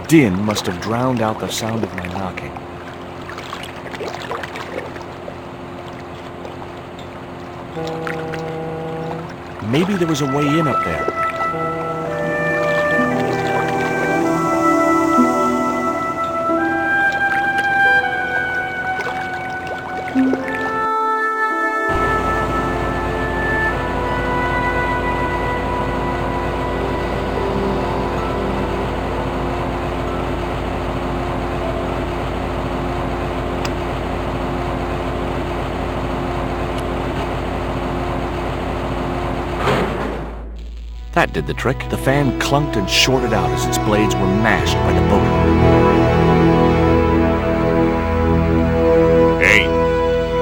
din must have drowned out the sound of my knocking. Maybe there was a way in up there. That did the trick. The fan clunked and shorted out as its blades were mashed by the boat. Hey,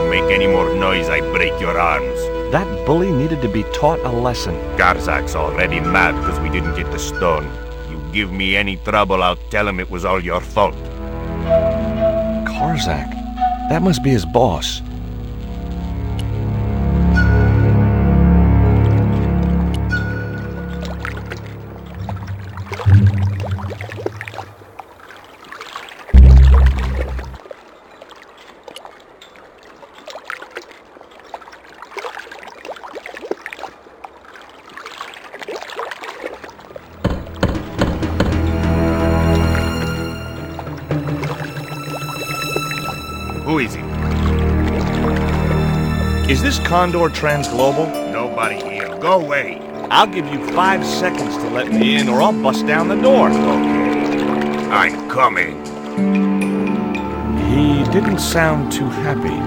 make any more noise, I break your arms. That bully needed to be taught a lesson. Garzak's already mad because we didn't get the stone. You give me any trouble, I'll tell him it was all your fault. Karzak? That must be his boss. Who is he? Is this Condor Transglobal? Nobody here. Go away. I'll give you 5 seconds to let me in, or I'll bust down the door. Okay. I'm coming. He didn't sound too happy.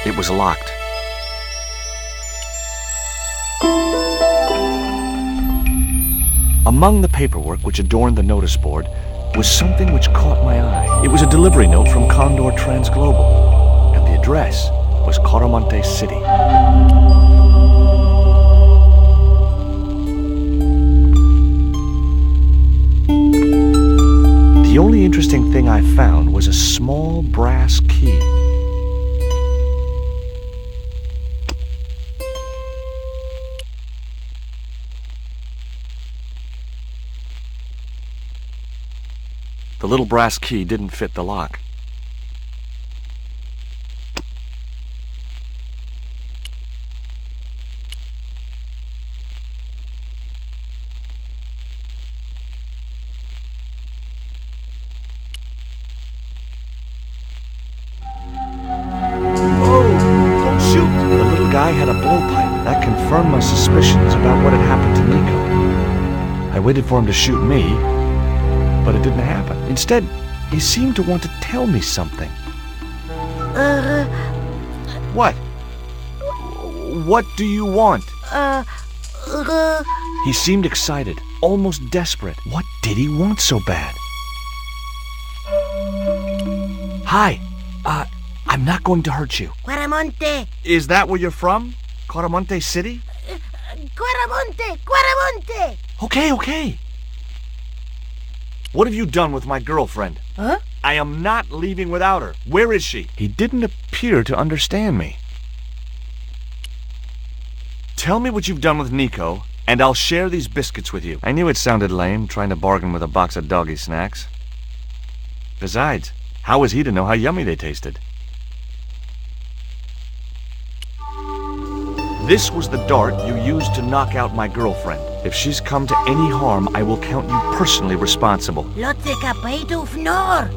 It was locked. Among the paperwork which adorned the notice board was something which caught my eye. It was a delivery note from Condor Transglobal, and the address was Coromante City. The only interesting thing I found was a small brass key. The little brass key didn't fit the lock. Guy had a blowpipe. That confirmed my suspicions about what had happened to Nico. I waited for him to shoot me, but it didn't happen. Instead, he seemed to want to tell me something. What? What do you want? He seemed excited, almost desperate. What did he want so bad? Hi. I'm not going to hurt you. Quaramonte! Is that where you're from? Coromante City? Quaramonte! Quaramonte! Okay. What have you done with my girlfriend? Huh? I am not leaving without her. Where is she? He didn't appear to understand me. Tell me what you've done with Nico, and I'll share these biscuits with you. I knew it sounded lame, trying to bargain with a box of doggy snacks. Besides, how was he to know how yummy they tasted? This was the dart you used to knock out my girlfriend. If she's come to any harm, I will count you personally responsible. Lotte kapaitu fnor.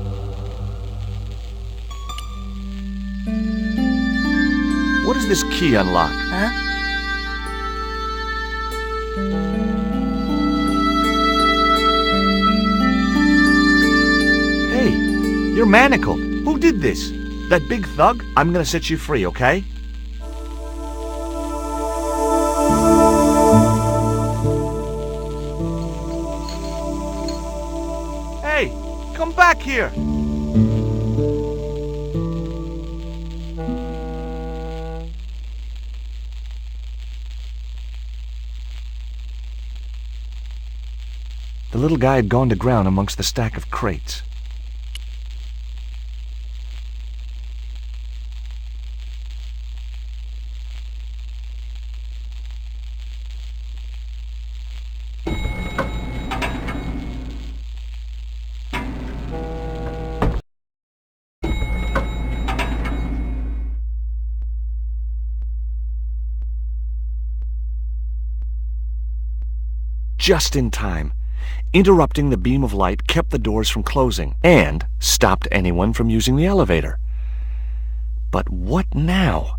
What does this key unlock? Huh? Hey, you're manacled. Who did this? That big thug? I'm gonna set you free, okay? Hey, come back here! The little guy had gone to ground amongst the stack of crates. Just in time. Interrupting the beam of light kept the doors from closing and stopped anyone from using the elevator. But what now?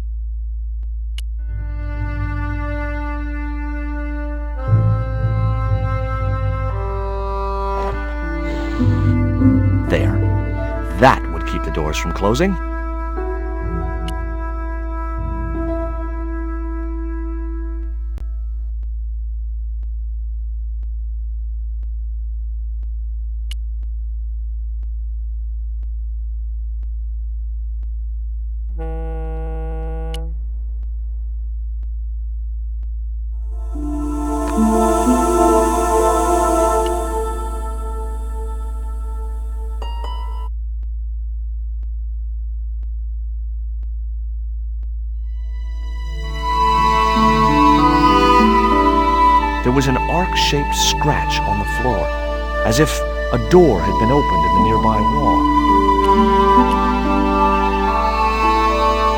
There. That would keep the doors from closing. There was an arc-shaped scratch on the floor, as if a door had been opened in the nearby wall.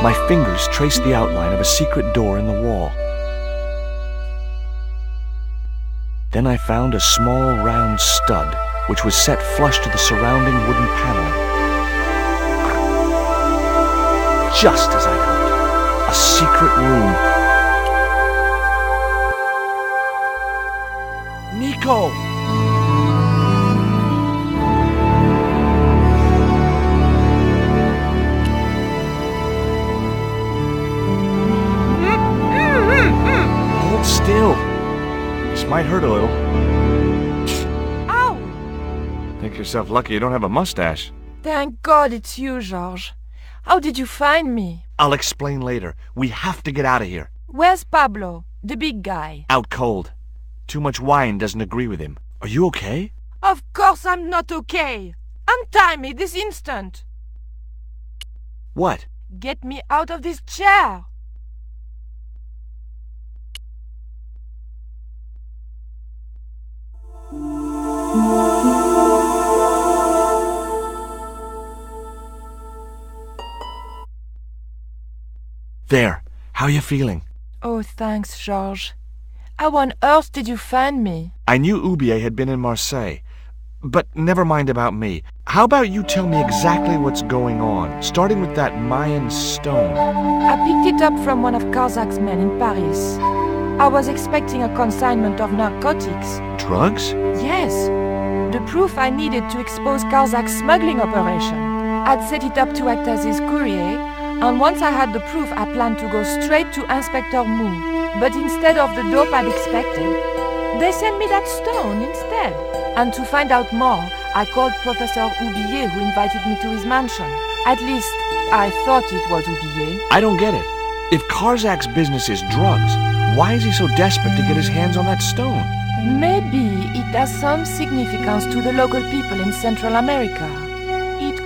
My fingers traced the outline of a secret door in the wall. Then I found a small round stud, which was set flush to the surrounding wooden paneling. Just as I hoped, a secret room. Nico! Hold still. This might hurt a little. Ow! Think yourself lucky you don't have a mustache. Thank God it's you, Georges. How did you find me? I'll explain later. We have to get out of here. Where's Pablo, the big guy? Out cold. Too much wine doesn't agree with him. Are you okay? Of course I'm not okay. Untie me this instant. What? Get me out of this chair. There. How are you feeling? Oh, thanks, Georges. How on earth did you find me? I knew Oubier had been in Marseille. But never mind about me. How about you tell me exactly what's going on, starting with that Mayan stone? I picked it up from one of Carzak's men in Paris. I was expecting a consignment of narcotics. Drugs? Yes. The proof I needed to expose Carzak's smuggling operation. I'd set it up to act as his courier, and once I had the proof, I planned to go straight to Inspector Mou. But instead of the dope I'd expected, they sent me that stone instead. And to find out more, I called Professor Oubier, who invited me to his mansion. At least, I thought it was Oubier. I don't get it. If Carzak's business is drugs, why is he so desperate to get his hands on that stone? Maybe it has some significance to the local people in Central America. It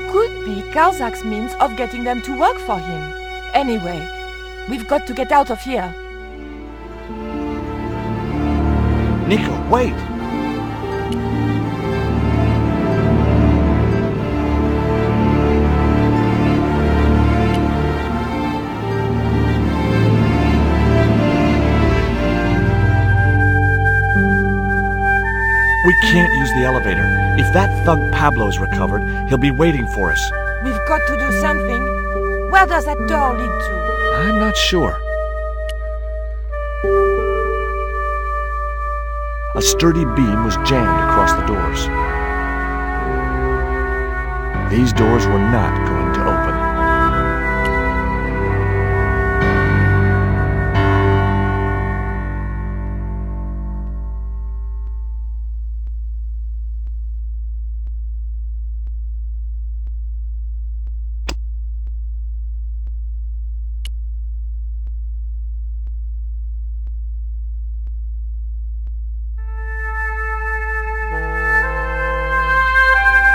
be Karzak's means of getting them to work for him. Anyway, we've got to get out of here. Nico, wait! We can't use the elevator. If that thug Pablo's recovered, he'll be waiting for us. We've got to do something. Where does that door lead to? I'm not sure. A sturdy beam was jammed across the doors. These doors were not going to open.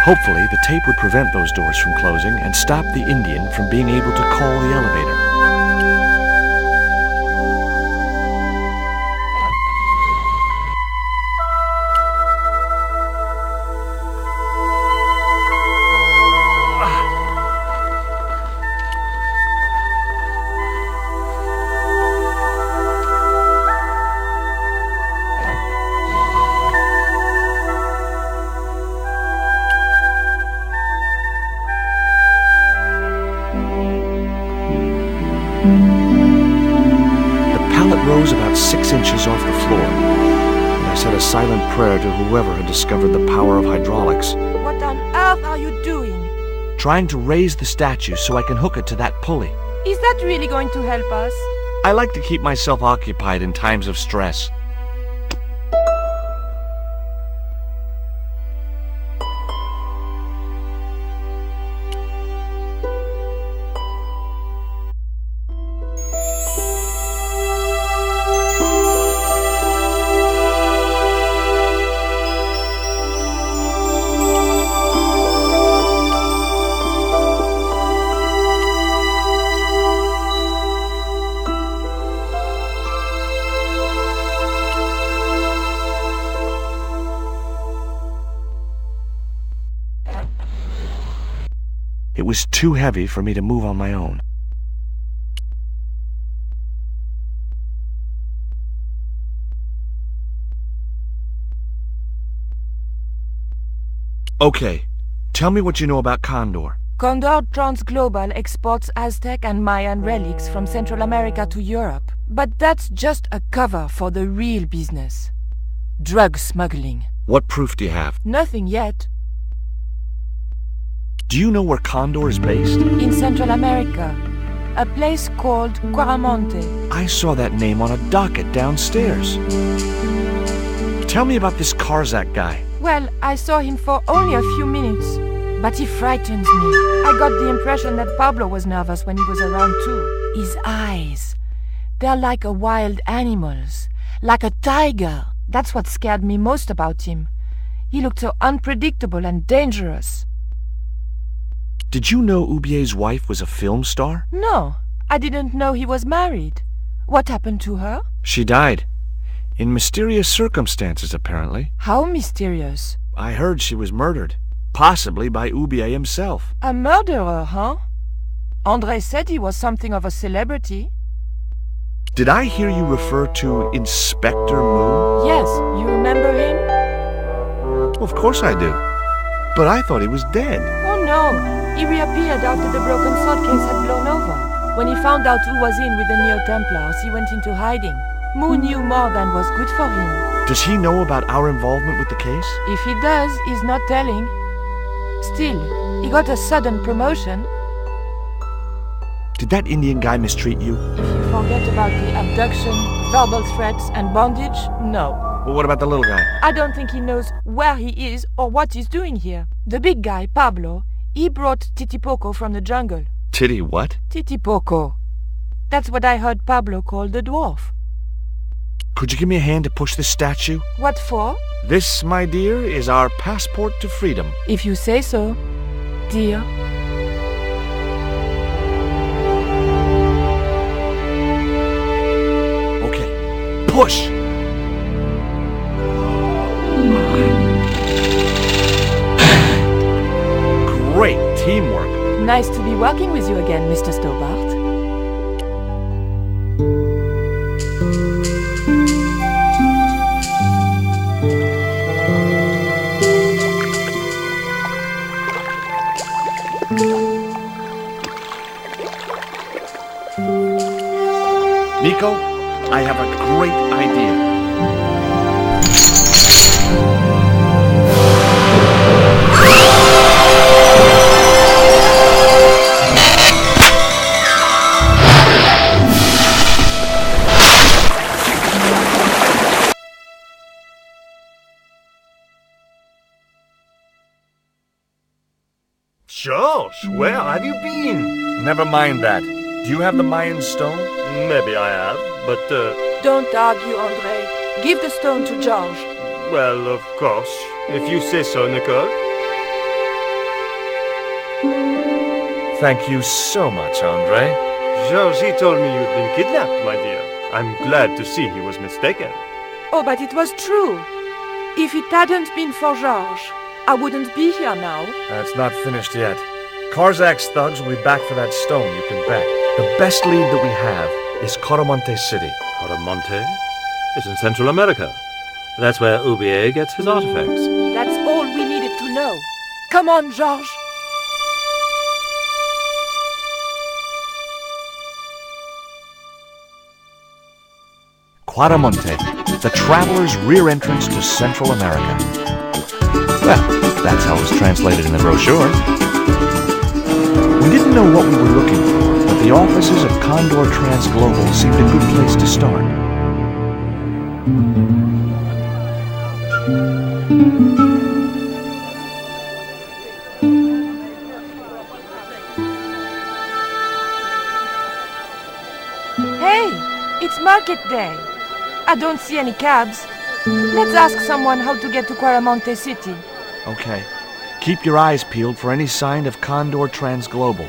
Hopefully, the tape would prevent those doors from closing and stop the Indian from being able to call the elevator. Rose about 6 inches off the floor, and I said a silent prayer to whoever had discovered the power of hydraulics. What on earth are you doing? Trying to raise the statue so I can hook it to that pulley. Is that really going to help us? I like to keep myself occupied in times of stress. It was too heavy for me to move on my own. Okay, tell me what you know about Condor. Condor Transglobal exports Aztec and Mayan relics from Central America to Europe. But that's just a cover for the real business. Drug smuggling. What proof do you have? Nothing yet. Do you know where Condor is based? In Central America. A place called Cuaramonte. I saw that name on a docket downstairs. Tell me about this Karzak guy. Well, I saw him for only a few minutes, but he frightens me. I got the impression that Pablo was nervous when he was around too. His eyes, they're like a wild animal's, like a tiger. That's what scared me most about him. He looked so unpredictable and dangerous. Did you know Ubier's wife was a film star? No, I didn't know he was married. What happened to her? She died. In mysterious circumstances, apparently. How mysterious? I heard she was murdered. Possibly by Ubier himself. A murderer, huh? André said he was something of a celebrity. Did I hear you refer to Inspector Moon? Yes, you remember him? Well, of course I do. But I thought he was dead. Oh no, he reappeared after the broken sword case had blown over. When he found out who was in with the Neo-Templars, he went into hiding. Moon knew more than was good for him. Does he know about our involvement with the case? If he does, he's not telling. Still, he got a sudden promotion. Did that Indian guy mistreat you? If you forget about the abduction, verbal threats, and bondage, no. Well, what about the little guy? I don't think he knows where he is or what he's doing here. The big guy, Pablo, he brought Titipoco from the jungle. Titty what? Titipoco. That's what I heard Pablo call the dwarf. Could you give me a hand to push this statue? What for? This, my dear, is our passport to freedom. If you say so, dear. push! Great teamwork. Nice to be working with you again, Mr. Stobart. Nico, I have a great idea. George, where have you been? Never mind that. Do you have the Mayan stone? Maybe I have, but, Don't argue, André. Give the stone to George. well, of course. If you say so, Nicole. Thank you so much, Andre. George, he told me you'd been kidnapped, my dear. I'm glad to see he was mistaken. Oh, but it was true. If it hadn't been for George, I wouldn't be here now. It's not finished yet. Karzak's thugs will be back for that stone, you can bet. The best lead that we have is Coramonte City. Coramonte is in Central America. That's where Ubier gets his artifacts. That's all we needed to know. Come on, George. Coramonte, the traveler's rear entrance to Central America. Well, that's how it was translated in the brochure. We didn't know what we were looking for, but the offices of Condor Transglobal seemed a good place to start. Hey, it's market day. I don't see any cabs. Let's ask someone how to get to Coramonte City. Okay. Keep your eyes peeled for any sign of Condor Transglobal.